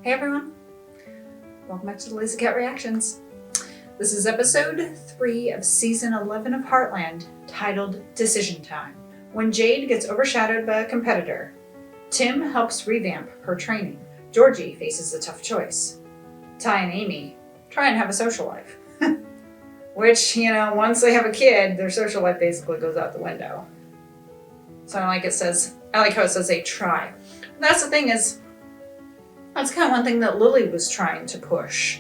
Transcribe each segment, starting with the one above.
Hey everyone, welcome back to the Lazy Cat Reactions. This is episode 3 of season 11 of Heartland, titled Decision Time. When Jade gets overshadowed by a competitor, Tim helps revamp her training. Georgie faces a tough choice. Ty and Amy try and have a social life. Which, once they have a kid, their social life basically goes out the window. So I like how it says they try. And that's the thing is, that's kind of one thing that Lily was trying to push,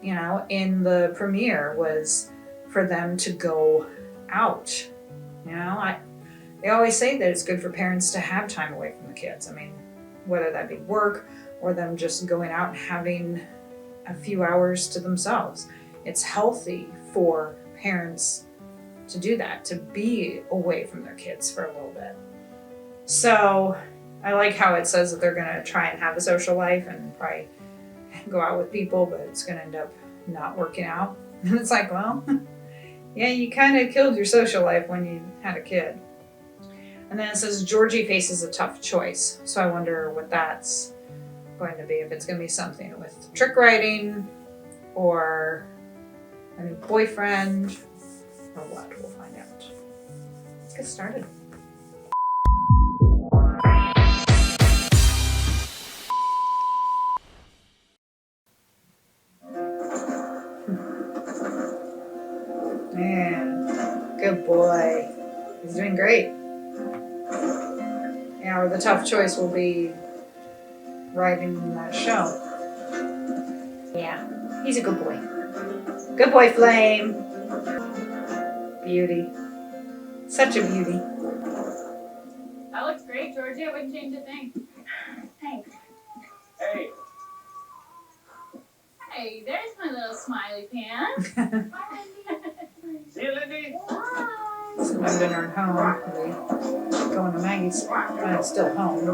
in the premiere, was for them to go out. They always say that it's good for parents to have time away from the kids. I mean, whether that be work or them just going out and having a few hours to themselves. It's healthy for parents to do that, to be away from their kids for a little bit. So I like how it says that they're going to try and have a social life and probably go out with people, but it's going to end up not working out. And it's like, well, yeah, you kind of killed your social life when you had a kid. And then it says Georgie faces a tough choice. So I wonder what that's going to be, if it's going to be something with trick writing or a new boyfriend or what. We'll find out. Let's get started. Man, good boy. He's doing great. Yeah, or the tough choice will be writing that show. Yeah, he's a good boy. Good boy, Flame. Beauty. Such a beauty. That looks great, Georgie. I wouldn't change a thing. Thanks. Hey. Hey, there's my little smiley pants. See you, Lindy. So I'm dinner at home. We're going to Maggie's. I'm still home.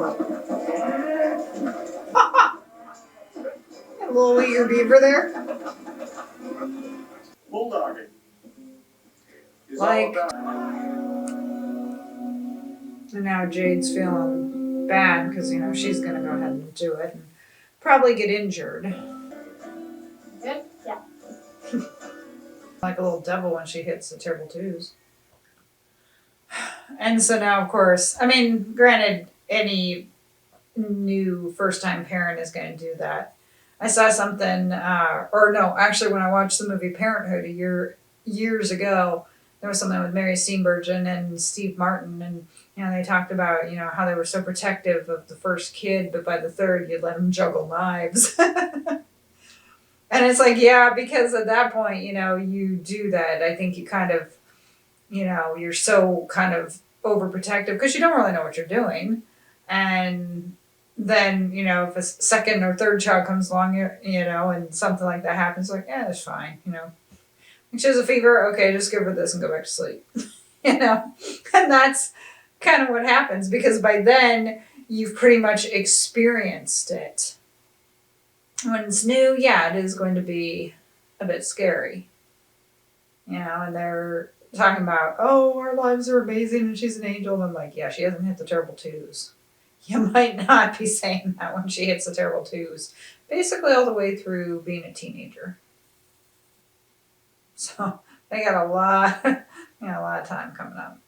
A little eager beaver there. Bulldogging. Is Like- all about. And now Jade's feeling bad because, she's going to go ahead and do it and probably get injured. Good? Yeah. Like a little devil when she hits the terrible twos. And so now, of course, granted, any new first-time parent is going to do that. I saw something, when I watched the movie Parenthood years ago, there was something with Mary Steenburgen and Steve Martin, and they talked about how they were so protective of the first kid, but by the third you'd let them juggle knives. And it's like, yeah, because at that point, you do that. I think you kind of, you're so kind of overprotective because you don't really know what you're doing. And then, if a second or third child comes along, and something like that happens, like, yeah, that's fine, She has a fever, okay, just give her this and go back to sleep. And that's kind of what happens because by then you've pretty much experienced it. When it's new, yeah, it is going to be a bit scary. And they're talking about, oh, our lives are amazing and she's an angel. And I'm like, yeah, she hasn't hit the terrible twos. You might not be saying that when she hits the terrible twos. Basically all the way through being a teenager. So they got a lot of time coming up.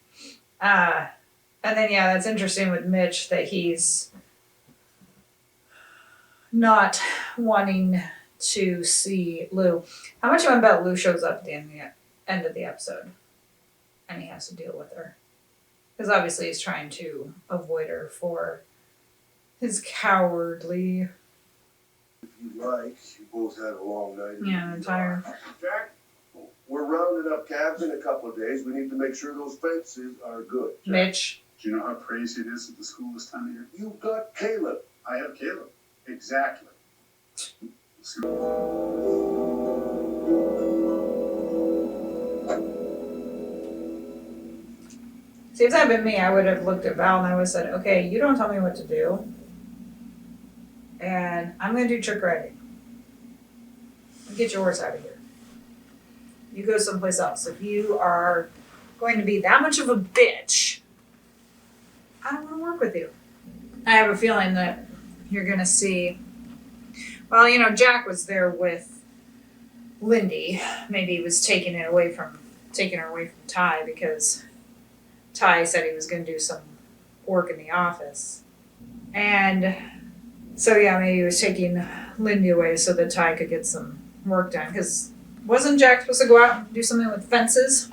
And then, yeah, that's interesting with Mitch that he's not wanting to see Lou. How much you want to bet Lou shows up at the end of the episode and he has to deal with her? Because obviously he's trying to avoid her for his cowardly... If you like, you both had a long night. Yeah, I'm tired. Jack, we're rounding up calves in a couple of days. We need to make sure those fences are good. Jack, Mitch. Do you know how crazy it is at the school this time of year? you got Caleb. I have Caleb. Exactly. See- See, if that had been me, I would have looked at Val and I would have said, okay, you don't tell me what to do. And I'm going to do trick writing. Get yours out of here. You go someplace else. If you are going to be that much of a bitch, I don't want to work with you. I have a feeling that you're going to see Well, you know, Jack was there with Lindy. Maybe he was taking her away from Ty because Ty said he was going to do some work in the office. And so, yeah, maybe he was taking Lindy away so that Ty could get some work done. Because wasn't Jack supposed to go out and do something with fences?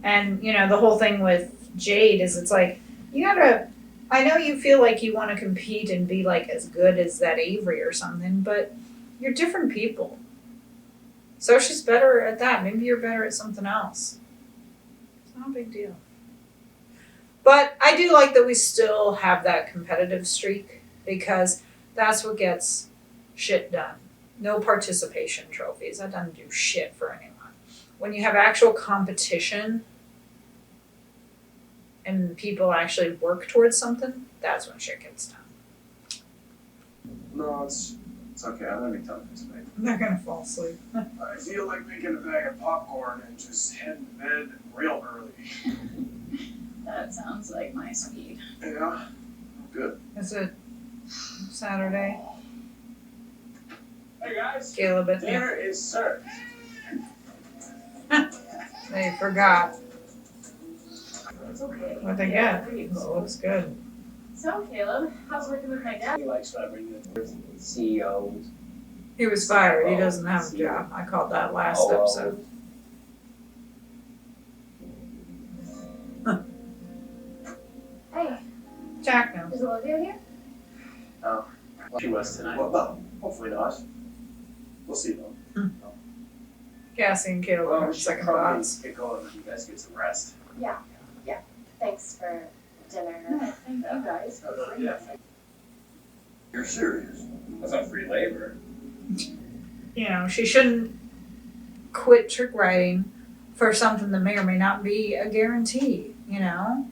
And, you know, the whole thing with Jade is it's like, you gotta, I know you feel like you want to compete and be like as good as that Avery or something, but you're different people. So she's better at that. Maybe you're better at something else. It's not a big deal. But I do like that we still have that competitive streak because that's what gets shit done. No participation trophies. That doesn't do shit for anyone. When you have actual competition and people actually work towards something, that's when shit gets done. No, it's okay. I'm gonna be tough tonight. I'm not gonna fall asleep. I feel like making a bag of popcorn and just heading to bed real early. That sounds like my speed. Yeah, good. Is it Saturday? Hey guys, Caleb, at dinner is served. they forgot It's okay. what they get. It looks good. So, Caleb, how's working with my dad? He likes when I bring the CEOs. He was fired. He doesn't have a job. I called that last episode. Hey, Jack knows. is Olivia here? She was tonight. Well, hopefully not. We'll see though. Cassie and Caleb Well, have we should second probably thoughts. get going and you guys get some rest. Thanks for dinner. No, thank you guys. Yeah. You're serious? That's not free labor. You know, she shouldn't quit trick writing for something that may or may not be a guarantee, you know?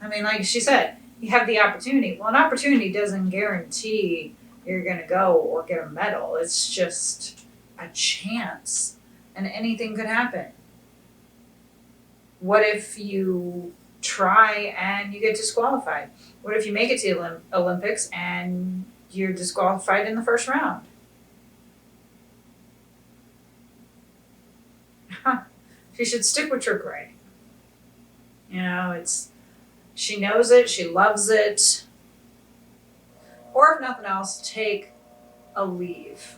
I mean, like she said, you have the opportunity. Well, an opportunity doesn't guarantee you're going to go or get a medal. It's just a chance, and anything could happen. What if you try and you get disqualified? What if you make it to the Olympics and you're disqualified in the first round? She should stick with trick writing. You know, she knows it, she loves it. Or if nothing else, take a leave.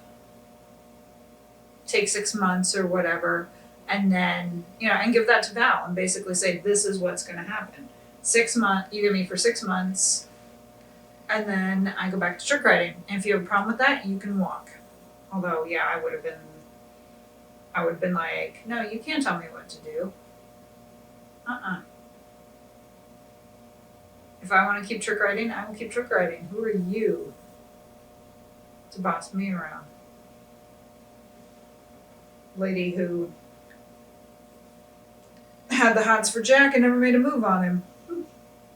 Take 6 months or whatever, and then, you know, and give that to Val and basically say, this is what's going to happen. 6 months, you give me for 6 months, and then I go back to trick writing. And if you have a problem with that, you can walk. Although, yeah, I would have been like, no, you can't tell me what to do. If I want to keep trick writing, I will keep trick writing. Who are you to boss me around? Lady who had the hots for Jack and never made a move on him.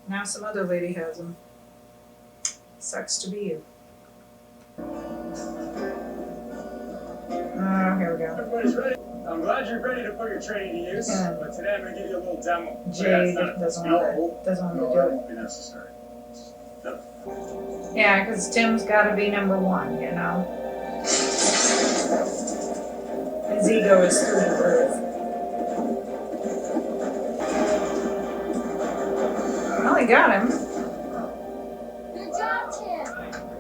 Now some other lady has him. Sucks to be you. Here we go. Everybody's ready. I'm glad you're ready to put your training to use, Yeah. but today I'm going to give you a little demo. Jade That's not- doesn't No. want to No, do that it. won't be necessary. Yeah, because Tim's got to be number one, you know? His ego is through the roof. Well, he got him. Good job, Tim.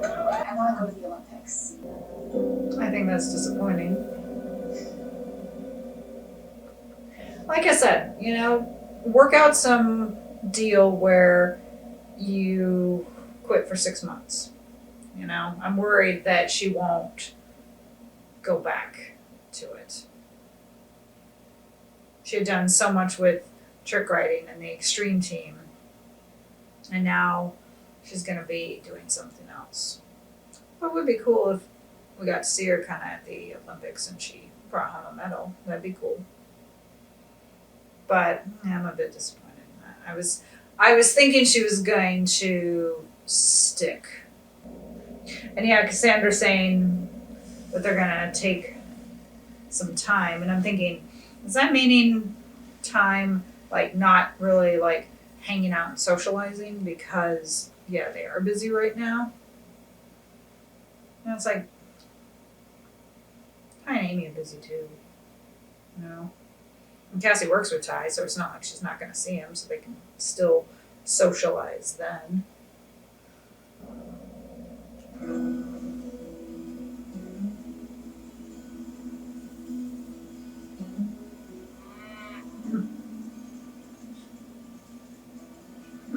I want to go to the Olympics. I think that's disappointing. Like I said, you know, work out some deal where you quit for 6 months. You know, I'm worried that she won't go back to it. She had done so much with trick writing and the extreme team, and now she's going to be doing something else. But it would be cool if we got to see her kind of at the Olympics and she brought home a medal. That'd be cool. But yeah, I'm a bit disappointed in that. I was thinking she was going to stick. And yeah, Cassandra's saying that they're gonna take some time, and I'm thinking, is that meaning time like not really like hanging out and socializing? Because yeah, they are busy right now. And it's like, Amy busy too. You know? And Cassie works with Ty, so it's not like she's not going to see him, so they can still socialize then.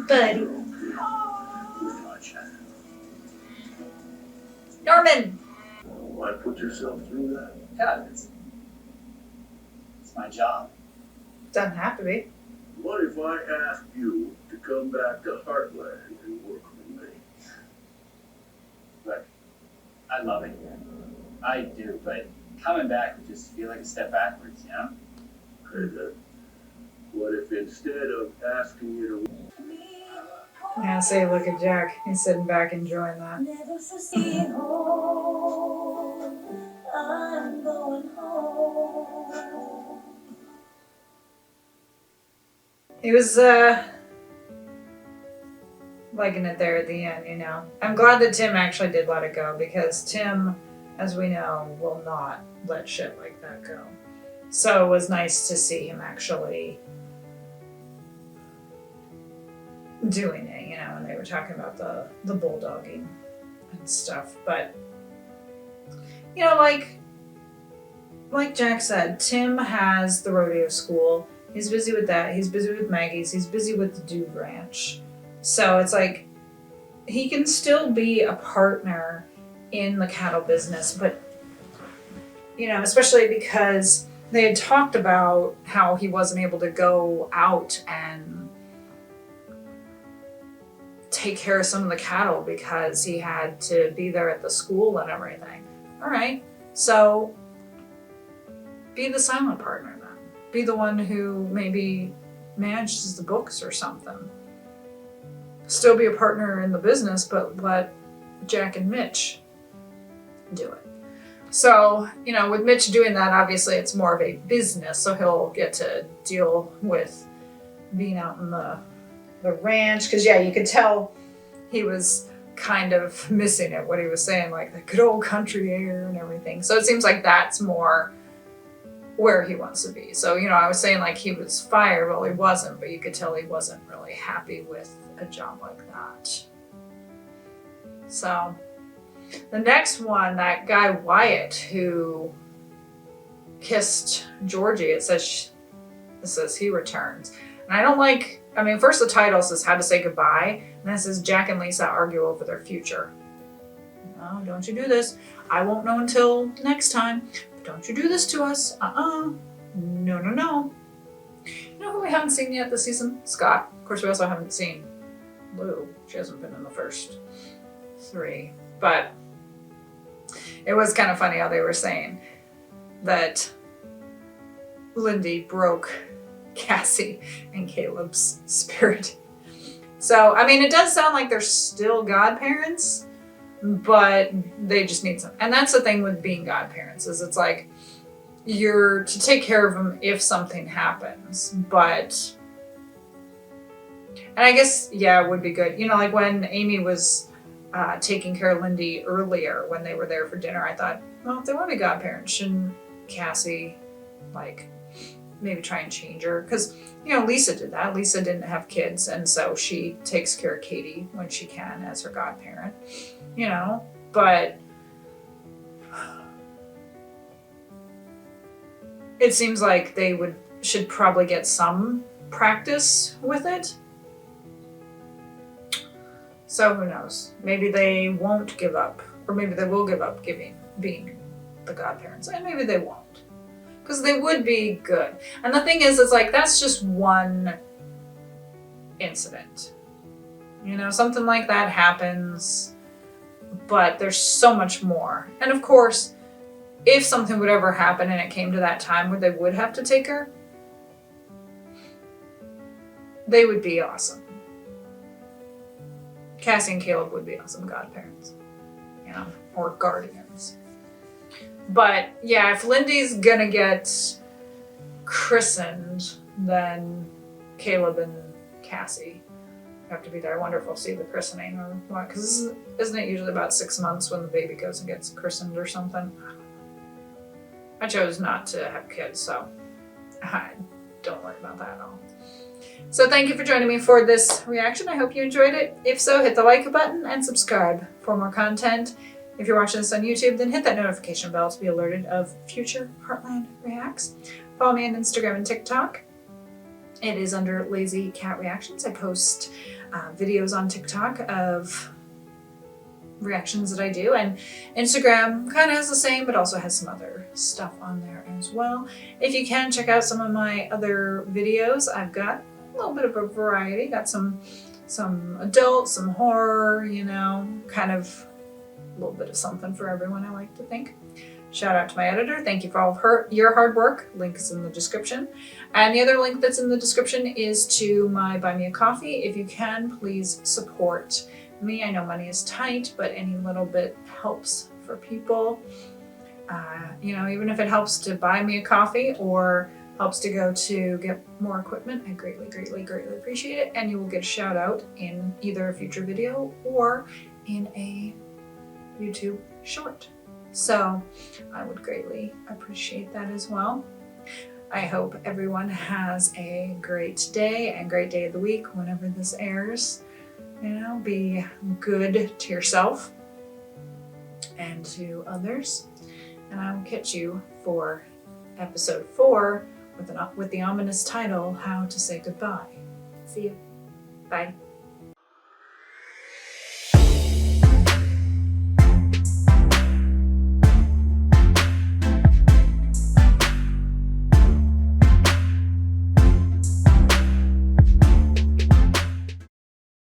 Buddy. Norman! Why put yourself through that? Yeah, it's my job. Doesn't have to be. What if I asked you to come back to Heartland and work with me? Look, I love it here. I do, but coming back would just feel like a step backwards, you know? Okay then. What if instead of asking you to Yeah, say look at Jack. He's sitting back enjoying that. Never foresee home. I'm going home. He was liking it there at the end, you know. I'm glad that Tim actually did let it go, because Tim, as we know, will not let shit like that go. So it was nice to see him actually doing it, you know, and they were talking about the bulldogging and stuff. But you know, like Jack said, Tim has the rodeo school. He's busy with that. He's busy with Maggie's. He's busy with the Dude Ranch. So it's like he can still be a partner in the cattle business, but you know, especially because they had talked about how he wasn't able to go out and take care of some of the cattle because he had to be there at the school and everything. All right, so be the silent partner then. Be the one who maybe manages the books or something. Still be a partner in the business, but let Jack and Mitch do it. So, you know, with Mitch doing that, obviously it's more of a business, so he'll get to deal with being out in the ranch. Because, yeah, you could tell he was kind of missing it, what he was saying, like the good old country air and everything. So it seems like that's more where he wants to be. So, you know, I was saying like he was fired. Well, he wasn't, but you could tell he wasn't really happy with a job like that. So the next one, that guy Wyatt who kissed Georgie, it says he returns. And I don't like, I mean, first the title says How to Say Goodbye, and then it says Jack and Lisa argue over their future. No, don't you do this. I won't know until next time. Don't you do this to us. No, no, no. You know who we haven't seen yet this season? Scott. Of course, we also haven't seen Lou. She hasn't been in the first 3. But it was kind of funny how they were saying that Lindy broke Cassie and Caleb's spirit. So, I mean, it does sound like they're still godparents, but they just need some. And that's the thing with being godparents, is it's like you're to take care of them if something happens. But, and I guess, yeah, it would be good. You know, like when Amy was taking care of Lindy earlier when they were there for dinner, I thought, well, if they want to be godparents, shouldn't Cassie, like, maybe try and change her? Because, you know, Lisa did that. Lisa didn't have kids, and so she takes care of Katie when she can as her godparent, you know, but it seems like they should probably get some practice with it. So who knows? Maybe they won't give up, or maybe they will give up being the godparents, and maybe they won't. Because they would be good. And the thing is, it's like, that's just one incident. You know, something like that happens, but there's so much more. And of course, if something would ever happen and it came to that time where they would have to take her, they would be awesome. Cassie and Caleb would be awesome godparents, you know, or guardians. But yeah, if Lindy's gonna get christened, then Caleb and Cassie have to be there. I wonder if we'll see the christening or what, because isn't it usually about 6 months when the baby goes and gets christened or something? I chose not to have kids, so don't worry about that at all. So thank you for joining me for this reaction. I hope you enjoyed it. If so, hit the like button and subscribe for more content. If you're watching this on YouTube, then hit that notification bell to be alerted of future Heartland Reacts. Follow me on Instagram and TikTok. It is under Lazy Cat Reactions. I post videos on TikTok of reactions that I do, and Instagram kind of has the same, but also has some other stuff on there as well. If you can, check out some of my other videos. I've got a little bit of a variety. Got some adult, some horror, you know, kind of a little bit of something for everyone, I like to think. Shout out to my editor. Thank you for all of your hard work. Link is in the description. And the other link that's in the description is to my Buy Me a Coffee. If you can, please support me. I know money is tight, but any little bit helps for people. You know, even if it helps to buy me a coffee or helps to go to get more equipment, I greatly, greatly, greatly appreciate it. And you will get a shout out in either a future video or in a YouTube short. So I would greatly appreciate that as well. I hope everyone has a great day and great day of the week whenever this airs. You know, be good to yourself and to others. And I will catch you for episode 4 with the ominous title, How to Say Goodbye. See you. Bye.